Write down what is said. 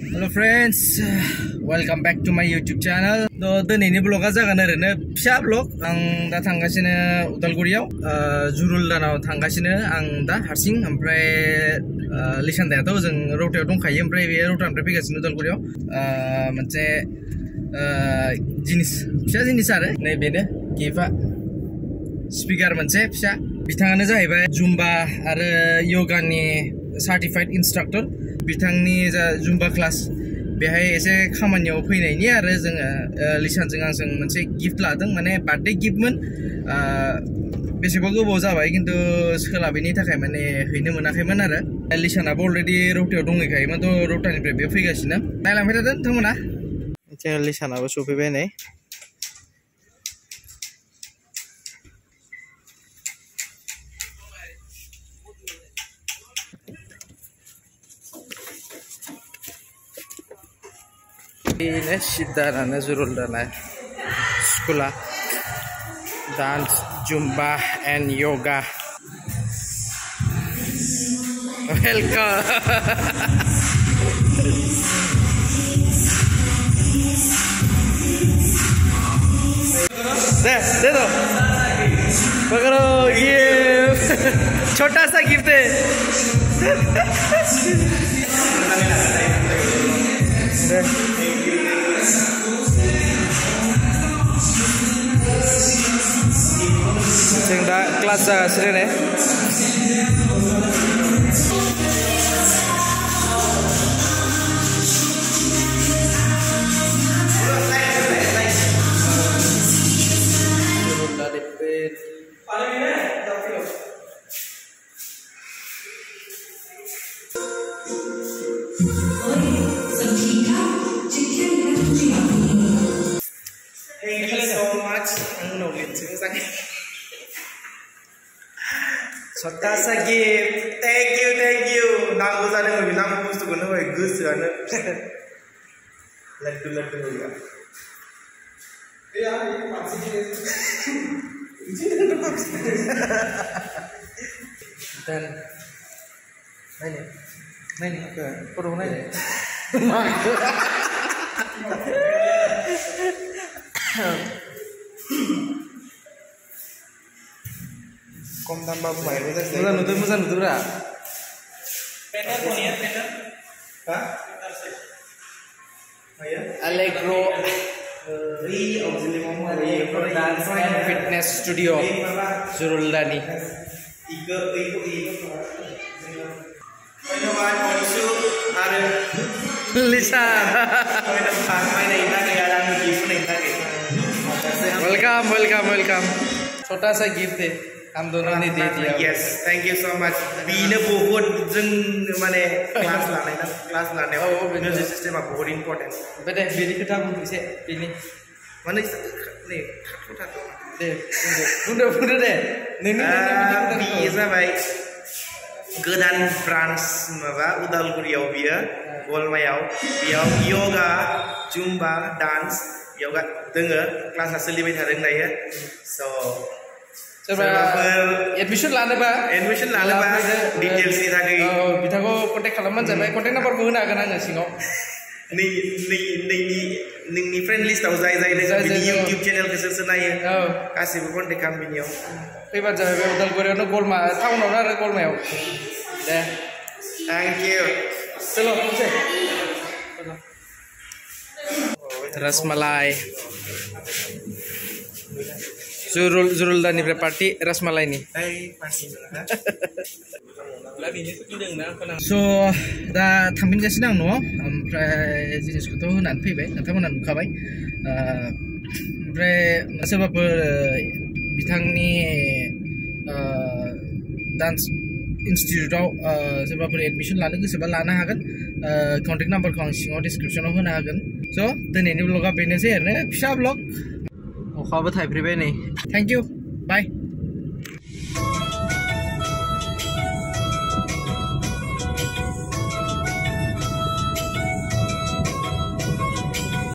Hello friends, welcome back to my YouTube channel. Dinैनि vlogआ जागोन ओरैनो फिसा vlog. आं दा थांगासिनो उदालगुरियाव जुरुलदानाव थांगासिनो आं दा हारसिं ओमफ्राय लिसानदायाथ' जों रौतायाव दंखायो ओमफ्राय बे रौतानिफ्राय फैगासिनो उदालगुरियाव मोनसे जिनिस फिसा जिनिस आरो नै बेनो गिफ्टआ स्पिकार मोनसे फिसा बिथाङानो जाहैबाय जुम्बा आरो योगानि सार्टिफाइड इन्सट्राक्टर बिथांनि जा जुम्बा क्लास बेहाय एसे खामानियाव फैनायनि आरो जोङो लिसानजों आंजों मोनसे गिफ्ट लादों माने बार्थडे गिफ्टमोन बेसेबा गोबाव जाबाय खिन्थु सोलाबैनि थाखाय माने हैनो मोनाखैमोन आरो लिसानाबो अलरेडि रौतायाव दंहैखायोमोन थ' रौतानिफ्राय बे फैगासिनो नायलांबाय थादों नोंथांमोना लिसानाबो सफैबाय नै ini Sidarana Juruldana Sekolah Dance, Zumba and Yoga. Welcome. दे दो पकड़ो गिफ्ट छोटा सा गिफ्ट है जों दा क्लास जागासिनो ने Thank you so much. छोटा सा गिफ्ट थैंक यू नांगौ जादों नांगौ बुस्थुखौनो होबाय गोसोआनो लड्डु होगा dan naik perlu naik Kom tambah pemain Muzan nutup ra. Pena punya pena. Hah? Allegro Dance and Fitness Studio Juruldani. Welcome. छोटा सा गिफ्ट है हम दोनों ने दे दिया yes thank you so much बीने बहुत जों माने क्लास लानायाव म्यूजिक सिस्टेमा बहुत इम्पोर्टेन्ट ओमफ्राय दे बेनि खोथा बुं एसे बेनि माने नै थाथ' दे बुंदो दे नोंनि बियो जाबाय गोदान ब्रान्च माबा उदालगुरियाव बियो गलमायाव बेयाव योगा जुम्बा डान्स योगा दोङो क्लासा सोलिबाय थादों दायो स' एडमिशन लानोबा डिटेल्स नि थाखाय बिथांखौ कन्टेक्ट खालामबानो जाबाय कन्टेक्ट नाम्बारबो होनो हागोन आङो सिङाव नोंनि फ्रेन्ड लिस्टआव जाय बिनि इउटिउब चेनेलखौ सोर नायो गासिबो कन्टेक्ट खालाम बिनियाव फैबानो जाबाय बे उदालगुरियावनो गलमा टाउनावनो आरो गलमायाव दे थैंक यू चलो रसमलाई जुरुलदानिफ्राय पार्टी रसमलाइनि स' दा थांफिनगासिनो आं न'आव ओमफ्राय जिनिसखौथ' होनानै फैबाय नोंथांमोना नुखाबाय ओमफ्राय सोरबाफोर बिथांनि डान्स इन्सटिटिउटआव सोरबाफोर एडमिशन लानो गोसोबा लानो हागोन कन्टेक्ट नाम्बारखौ आं सिङाव डिसक्रिपसनाव होनो हागोन स' दिनैनि ब्लगआ बेनोसै आरो फिसा ब्लग अखाबो थाइफ्रिबाय नै थैंक यू बाय